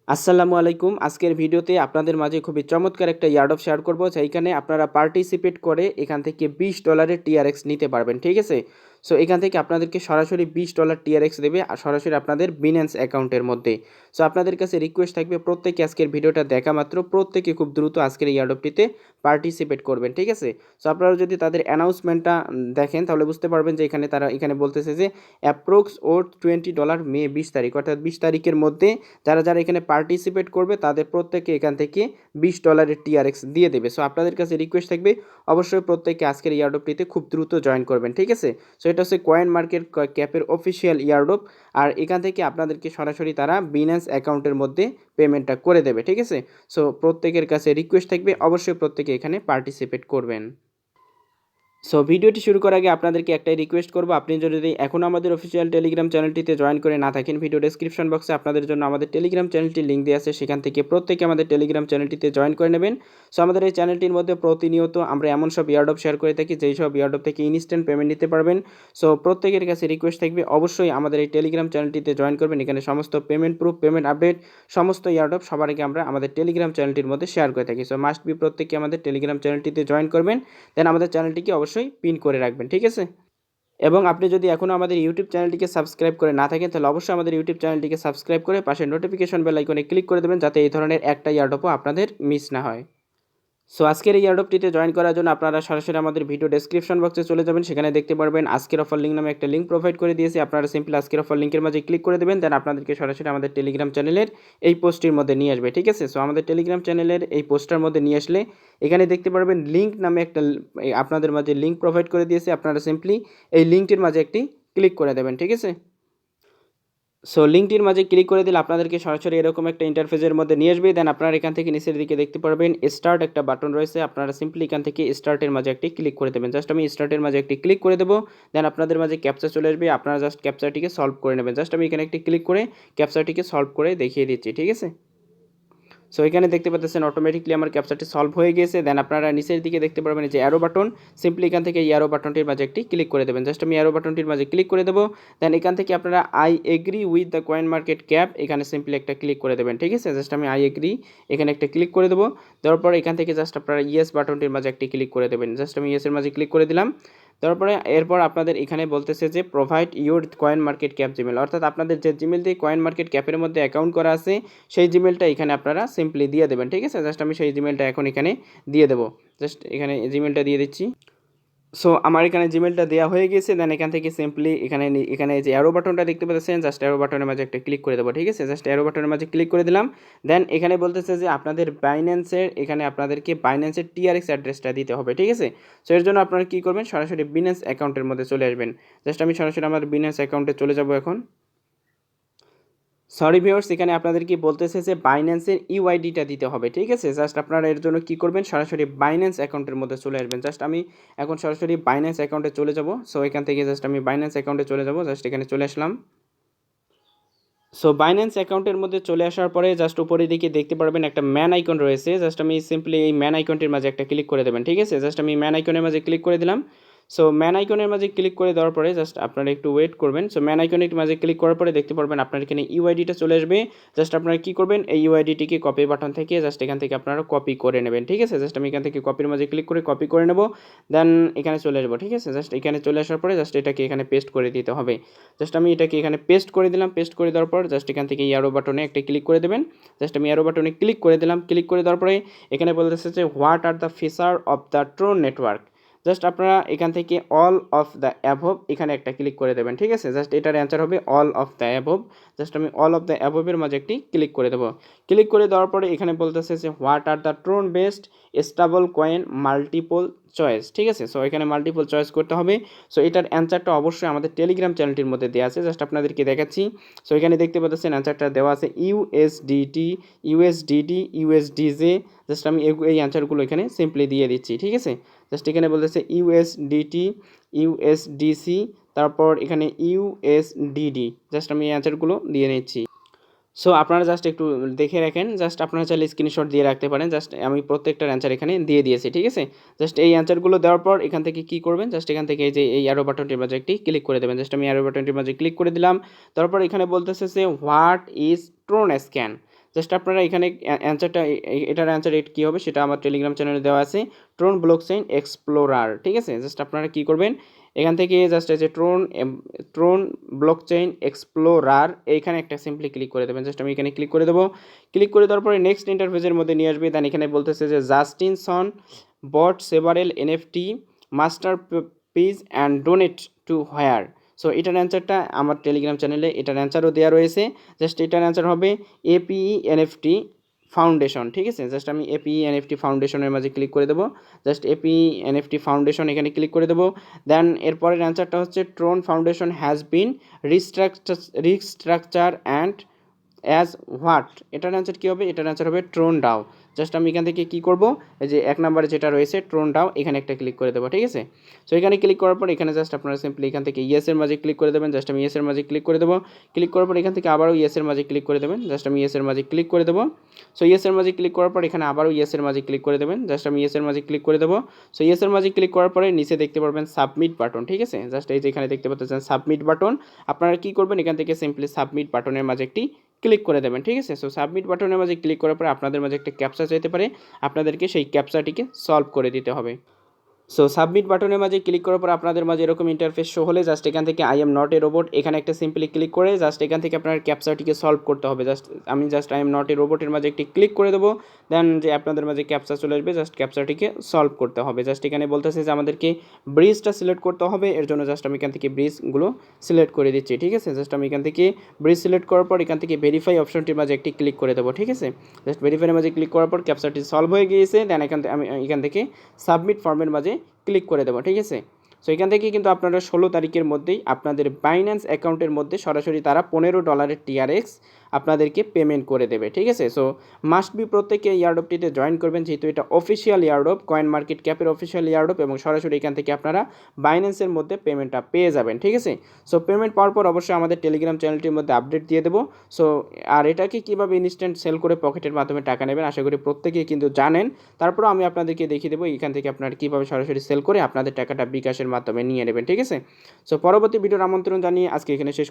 আসসালামু আলাইকুম। আজকের ভিডিওতে আপনাদের মাঝে খুবই চমৎকার একটা ইয়ারড্রপ শেয়ার করব, যেখানে আপনারা পার্টিসিপেট করে এখান থেকে $20 টিআরএক্স নিতে পারবেন। ঠিক আছে, সো এখান থেকে আপনাদেরকে সরাসরি $20 টিআরএক্স দেবে আর সরাসরি আপনাদের বিন্যান্স অ্যাকাউন্টের মধ্যে। সো আপনাদের কাছে রিকোয়েস্ট থাকবে প্রত্যেকে আজকের ভিডিওটা দেখা মাত্র প্রত্যেকে খুব দ্রুত আজকের এই ইয়ারড্রপটিতে পার্টিসিপেট করবেন। ঠিক আছে, সো আপনারা যদি তাদের অ্যানাউন্সমেন্টটা দেখেন তাহলে বুঝতে পারবেন যে তারা এখানে বলতেছে যে অ্যাপ্রক্স ওর $20 মে 20 তারিখ, অর্থাৎ 20 তারিখের মধ্যে যারা যারা এখানে পার্টিসিপেট করবে তাদের প্রত্যেকে এখান থেকে $20 টিআরএক্স দিয়ে দেবে। সো আপনাদের কাছে রিকোয়েস্ট থাকবে অবশ্যই প্রত্যেকে আজকের ইয়ারড্রপটিতে খুব দ্রুত জয়েন করবেন। ঠিক আছে, সো এটা হচ্ছে কয়েন মার্কেট ক্যাপের অফিসিয়াল ইয়ারড্রপ, আর এখান থেকে আপনাদেরকে সরাসরি তারা বিন্যান্স অ্যাকাউন্টের মধ্যে পেমেন্টটা করে দেবে। ঠিক আছে, সো প্রত্যেকের কাছে রিকোয়েস্ট থাকবে অবশ্যই প্রত্যেকে এখানে পার্টিসিপেট করবেন। সো ভিডিওটি শুরু করার আগে আপনাদেরকে একটাই রিকোয়েস্ট করব, আপনি যদি এখনও আমাদের অফিসিয়াল টেলিগ্রাম চ্যানেলটিতে জয়েন করে না থাকেন, ভিডিও ডেসক্রিপশন বক্সে আপনাদের জন্য আমাদের টেলিগ্রাম চ্যানেলটির লিঙ্ক দেওয়া আছে, সেখান থেকে প্রত্যেকে আমাদের টেলিগ্রাম চ্যানেলটিতে জয়েন করে নেবেন। সো আমাদের এই চ্যানেলটির মধ্যে প্রতিনিয়ত আমরা এমন সব ইয়ারড্রপ শেয়ার করে থাকি যেই সব ইয়ারড্রপ থেকে ইনস্ট্যান্ট পেমেন্ট নিতে পারবেন। সো প্রত্যেকের কাছে রিকোয়েস্ট থাকবে অবশ্যই আমাদের এই টেলিগ্রাম চ্যানেলটিতে জয়েন করবেন। এখানে সমস্ত পেমেন্ট প্রুফ, পেমেন্ট আপডেট, সমস্ত ইয়ারড্রপ সবার আগে আমরা আমাদের টেলিগ্রাম চ্যানেলটির মধ্যে শেয়ার করে থাকি। সো মাস্ট বি প্রত্যেকে আমাদের টেলিগ্রাম চ্যানেলটিতে জয়েন করবেন, দেন আমাদের চ্যানেলটিকে অবশ্যই পিন করে রাখবেন। ঠিক আছে, এবং আপনি যদি এখনও আমাদের ইউটিউব চ্যানেলটিকে সাবস্ক্রাইব করে না থাকেন তাহলে অবশ্যই আমাদের ইউটিউব চ্যানেলটিকে সাবস্ক্রাইব করে পাশে নোটিফিকেশন বেল আইকনে ক্লিক করে দেবেন, যাতে এই ধরনের একটা ইয়ারড্রপও আপনাদের মিস না হয়। সো আজকের এই ইয়ারড্রপটিতে জয়েন করার জন্য আপনারা সরাসরি আমাদের ভিডিও ডেসক্রিপশন বক্সে চলে যাবেন, সেখানে দেখতে পারবেন আজকের অফার লিঙ্ক নামে একটা লিঙ্ক প্রোভাইড করে দিয়েছি। আপনারা সিম্পলি আজকের অফার লিঙ্কের মাঝে ক্লিক করে দেবেন, দেন আপনাদেরকে সরাসরি আমাদের টেলিগ্রাম চ্যানেলের এই পোস্টটির মধ্যে নিয়ে আসবে। ঠিক আছে, সো আমাদের টেলিগ্রাম চ্যানেলের এই পোস্টটার মধ্যে নিয়ে আসলে এখানে দেখতে পারবেন লিঙ্ক নামে একটা আপনাদের মাঝে লিঙ্ক প্রোভাইড করে দিয়েছে। আপনারা সিম্পলি এই লিঙ্কটির মাঝে একটি ক্লিক করে দেবেন। ঠিক আছে, সো লিঙ্কটির মাঝে ক্লিক করে দিলে আপনাদেরকে সরাসরি এরকম একটা ইন্টারফেসের মধ্যে নিয়ে আসবে। দেন আপনারা এখান থেকে নিচের দিকে দেখতে পারবেন স্টার্ট একটা বাটন রয়েছে, আপনারা সিম্পলি এখান থেকে স্টার্টের মাঝে একটি ক্লিক করে দেবেন। জাস্ট আমি স্টার্টের মাঝে একটি ক্লিক করে দেবো, দেন আপনাদের মাঝে ক্যাপচা চলে আসবে, আপনারা জাস্ট ক্যাপচাটিকে সলভ করে নেবেন। জাস্ট আমি এখানে একটি ক্লিক করে ক্যাপচাটিকে সলভ করে দেখিয়ে দিচ্ছি। ঠিক আছে, সো এখানে দেখতে পাচ্ছেন অটোমেটিকলি আমার ক্যাপচারটি সলভ হয়ে গিয়েছে। দেন আপনারা নিচের দিকে দেখতে পারবেন যে অ্যারো বাটন, সিম্পলি এখান থেকে অ্যারো বাটনটির মাঝে একটি ক্লিক করে দেবেন। জাস্ট আমি অ্যারো বাটনটির মাঝে ক্লিক করে দেবো, দেন এখান থেকে আপনারা I agree with the coin market cap এখানে সিম্পলি একটা ক্লিক করে দেবেন। ঠিক আছে, জাস্ট আমি আই এগ্রি এখানে একটা ক্লিক করে দেবো, দেওয়ার পরে এখান থেকে জাস্ট আপনারা ইয়েস বাটনটির মাঝে একটি ক্লিক করে দেবেন। জাস্ট আমি ইয়েসের মাঝে ক্লিক করে দিলাম। তারপরে এরপর আপনাদের এখানে বলতেছে যে provide your coin market cap Gmail, অর্থাৎ আপনাদের যে জিমেল দিয়ে কয়েন মার্কেট ক্যাপের মধ্যে অ্যাকাউন্ট করা আছে সেই জিমেলটা এখানে আপনারা সিম্পলি দিয়ে দেবেন। ঠিক আছে, জাস্ট আমি সেই জিমেলটা এখন এখানে দিয়ে দেবো। জাস্ট এখানে জিমেলটা দিয়ে দিচ্ছি। সো আমার এখানে জিমেলটা দেওয়া হয়ে গেছে। দেন এখান থেকে সিম্পলি এখানে যে অ্যারো বাটনটা দেখতে পাচ্ছেন, জাস্ট অ্যারো বাটনের মাঝে একটা ক্লিক করে দেবো। ঠিক আছে, জাস্ট অ্যারো বাটনের মাঝে ক্লিক করে দিলাম। দেন এখানে বলতেছে যে আপনাদের বাইন্যান্সের এখানে আপনাদেরকে বাইন্যান্সের টিআরএক্স অ্যাড্রেসটা দিতে হবে। ঠিক আছে, সো এর জন্য আপনারা কী করবেন, সরাসরি বিন্যান্স অ্যাকাউন্টের মধ্যে চলে আসবেন। জাস্ট আমি সরাসরি আমার বিন্যান্স অ্যাকাউন্টে চলে যাব এখন। সরি ভিউয়ার্স, এখানে আপনাদেরকে বলতেছে যে বাইন্যান্সের ইউআইডিটা দিতে হবে। ঠিক আছে, জাস্ট আপনারা এর জন্য কী করবেন, সরাসরি বাইন্যান্স অ্যাকাউন্টের মধ্যে চলে আসবেন। জাস্ট আমি এখন সরাসরি বাইন্যান্স অ্যাকাউন্টে চলে যাব। সো এখান থেকে জাস্ট আমি বাইন্যান্স অ্যাকাউন্টে চলে যাব, জাস্ট এখানে চলে আসলাম। সো বাইন্যান্স অ্যাকাউন্টের মধ্যে চলে আসার পরে জাস্ট উপরের দিকে দেখতে পারবেন একটা ম্যান আইকন রয়েছে, জাস্ট আমি সিম্পলি এই ম্যান আইকনটির মাঝে একটা ক্লিক করে দেবেন। ঠিক আছে, জাস্ট আমি ম্যান আইকনের মাঝে ক্লিক করে দিলাম। সো ম্যান আইকনের মাঝে ক্লিক করে দেওয়ার পরে জাস্ট আপনারা একটু ওয়েট করবেন। সো ম্যান আইকনের মাঝে ক্লিক করার পরে দেখতে পারবেন আপনার এখানে ইউআইডিটা চলে আসবে। জাস্ট আপনারা কী করবেন, এই ইউআইডিটিকে কপি বাটন থেকে জাস্ট এখান থেকে আপনারা কপি করে নেবেন। ঠিক আছে, জাস্ট আমি এখান থেকে কপির মাঝে ক্লিক করে কপি করে নেব, দেন এখানে চলে আসবো। ঠিক আছে, জাস্ট এখানে চলে আসার পরে জাস্ট এটাকে এখানে পেস্ট করে দিতে হবে। জাস্ট আমি এটাকে এখানে পেস্ট করে দিলাম। পেস্ট করে দেওয়ার পর জাস্ট এখান থেকে অ্যারো বাটনে একটা ক্লিক করে দেবেন। জাস্ট আমি অ্যারো বাটনে ক্লিক করে দিলাম। ক্লিক করে দেওয়ার পরে এখানে বলতেছে যে what are the feature of the Tron network, just আপনারা এখান থেকে অল অফ দ্য অ্যাভব এখানে একটা ক্লিক করে দেবেন। ঠিক আছে, জাস্ট এটার অ্যান্সার হবে all of the above. Just আমি অল অফ দ্য অ্যাভবের মাঝে একটি ক্লিক করে দেবো। ক্লিক করে দেওয়ার পরে এখানে বলতেছে যে what are the Tron based stable coin multiple choice. ঠিক আছে, সো এখানে মাল্টিপল চয়েস করতে হবে। সো এটার অ্যান্সারটা অবশ্যই আমাদের টেলিগ্রাম চ্যানেলটির মধ্যে দেওয়া আছে, জাস্ট আপনাদেরকে দেখাচ্ছি। সো এখানে দেখতে পাচ্ছেন অ্যান্সারটা দেওয়া আছে ইউএসডিটি, ইউএসডিডি, ইউএসডিজে। জাস্ট আমি এই অ্যান্সারগুলো এখানে সিম্পলি দিয়ে দিচ্ছি। ঠিক আছে, জাস্ট এখানে বলতেছে ইউএসডিটি, ইউএসডিসি, তারপর এখানে ইউএসডিডি। জাস্ট আমি এই অ্যান্সারগুলো দিয়ে নিচ্ছি। সো আপনারা জাস্ট একটু দেখে রাখেন, জাস্ট আপনারা চাইলে স্ক্রিনশট দিয়ে রাখতে পারেন। জাস্ট আমি প্রত্যেকটার অ্যান্সার এখানে দিয়ে দিয়েছি। ঠিক আছে, জাস্ট এই অ্যান্সারগুলো দেওয়ার পর এখান থেকে কী করবেন, জাস্ট এখান থেকে এই যে এই অ্যারো বাটনটির মাঝে একটি ক্লিক করে দেবেন। জাস্ট আমি অ্যারো বাটনটির মাঝে ক্লিক করে দিলাম। তারপর এখানে বলতেছে যে what is Tron scan, just আপনারা এখানে অ্যান্সারটা, এটার অ্যান্সার কী হবে সেটা আমার টেলিগ্রাম চ্যানেলে দেওয়া আছে, ট্রোন ব্লকচেইন এক্সপ্লোরার। ঠিক আছে, জাস্ট আপনারা কী করবেন, এখান থেকে জাস্ট এই যে ট্রোন ব্লকচেইন এক্সপ্লোরার এইখানে একটা সিম্পলি ক্লিক করে দেবেন। জাস্ট আমি এখানে ক্লিক করে দেবো। ক্লিক করে দেওয়ার পরে নেক্সট ইন্টারফেসের মধ্যে নিয়ে আসবে। দেন এখানে বলতেছে যে Justin Sun bought several NFT masterpiece and donate to where. So এটার অ্যান্সারটা আমার টেলিগ্রাম চ্যানেলে এটার অ্যান্সারও দেওয়া রয়েছে। জাস্ট এটার অ্যান্সার হবে এপিই এনএফটি ফাউন্ডেশন। ঠিক আছে, জাস্ট আমি এপিই এনএফটি ফাউন্ডেশনের মাঝে ক্লিক করে দেবো। জাস্ট এপিই এনএফটি ফাউন্ডেশন এখানে ক্লিক করে দেবো। দেন এরপরের অ্যান্সারটা হচ্ছে Tron foundation has been restructure and as what. এটার অ্যান্সার কী হবে, এটার অ্যান্সার হবে ট্রোন ডাও। জাস্ট আমি এখান থেকে কী করবো, এই যে 1 নম্বরে যেটা রয়েছে ট্রোন ডাও, এখানে একটা ক্লিক করে দেবো। ঠিক আছে, সো এখানে ক্লিক করার পর এখানে জাস্ট আপনারা সিম্পলি এখান থেকে ইয়েসের মাঝে ক্লিক করে দেবেন। জাস্ট আমি ইয়েসের মাঝে ক্লিক করে দেবো। ক্লিক করার পর এখান থেকে আবারও ইয়েসের মাঝে ক্লিক করে দেবেন। জাস্ট আমি ইয়েসের মাঝে ক্লিক করে দেবো। সো ইয়েসের মাঝে ক্লিক করার পর এখানে আবারও ইয়েসের মাঝে ক্লিক করে দেবেন। জাস্ট আমি ইয়েসের মাঝে ক্লিক করে দেবো। সো ইয়েসের মাঝে ক্লিক করার পরে নিচে দেখতে পারবেন সাবমিট বাটন। ঠিক আছে, জাস্ট এই যে এখানে দেখতে পাচ্ছেন সাবমিট বাটন। আপনারা কী করবেন, এখান থেকে সিম্পলি সাবমিট বাটনের মাঝে একটি ক্লিক করে দেবেন। ঠিক আছে, সো সাবমিট বাটনের মাঝে ক্লিক করার পর আপনাদের মাঝে একটা ক্যাপচা চাইতে পারে, আপনাদেরকে সেই ক্যাপচাটিকে সলভ করে দিতে হবে। সো সাবমিট বাটনের মাঝে ক্লিক করার পর আপনাদের মাঝে এরকম ইন্টারফেস শো হলে জাস্ট এখান থেকে I am not a robot এখানে একটা সিম্পলি ক্লিক করে জাস্ট এখান থেকে আপনার ক্যাপচাটিকে সলভ করতে হবে। জাস্ট আমি just I am not a রোবটের মাঝে একটি ক্লিক করে দেবো। দেন যে আপনাদের মাঝে ক্যাপচা চলে আসবে, জাস্ট ক্যাপচাটিকে সলভ করতে হবে। জাস্ট এখানে বলতেছে যে আমাদেরকে ব্রিজটা সিলেক্ট করতে হবে, এর জন্য জাস্ট আমি এখান থেকে ব্রিজগুলো সিলেক্ট করে দিচ্ছি। ঠিক আছে, জাস্ট আমি এখান থেকে ব্রিজ সিলেক্ট করার পর এখান থেকে ভেরিফাই অপশনটির মাঝে একটি ক্লিক করে দেবো। ঠিক আছে, জাস্ট ভেরিফাইয়ের মাঝে ক্লিক করার পর ক্যাপচাটি সলভ হয়ে গিয়েছে। দেন আমি এখান থেকে সাবমিট ফর্মের মাঝে ক্লিক করে দেবো। ঠিক আছে, সো এখান থেকে কিন্তু আপনারা 16 তারিখের মধ্যেই আপনাদের বাইন্যান্স অ্যাকাউন্টের মধ্যে সরাসরি তারা $15 টিআরএক্স আপনাদেরকে পেমেন্ট করে দেবে। ঠিক আছে, সো মাস্ট বি প্রত্যেকে ইয়ারডপটিতে জয়েন করবেন, যেহেতু এটা অফিসিয়াল ইয়ারডপ, কয়েন মার্কেট ক্যাপের অফিসিয়াল ইয়ারডপ, এবং সরাসরি এখান থেকে আপনারা বাইন্যান্সের মধ্যে পেমেন্টটা পেয়ে যাবেন। ঠিক আছে, সো পেমেন্ট পাওয়ার পর অবশ্যই আমাদের টেলিগ্রাম চ্যানেলটির মধ্যে আপডেট দিয়ে দেবো। সো আর এটাকে কীভাবে ইনস্ট্যান্ট সেল করে পকেটের মাধ্যমে টাকা নেবেন আশা করি প্রত্যেকেই কিন্তু জানেন। তারপরও আমি আপনাদেরকে দেখিয়ে দেবো এখান থেকে আপনারা কীভাবে সরাসরি সেল করে আপনাদের টাকাটা বিকাশের মাধ্যমে নিয়ে নেবেন। ঠিক আছে, সো পরবর্তী ভিডিওর আমন্ত্রণ জানিয়ে আজকে এখানে শেষ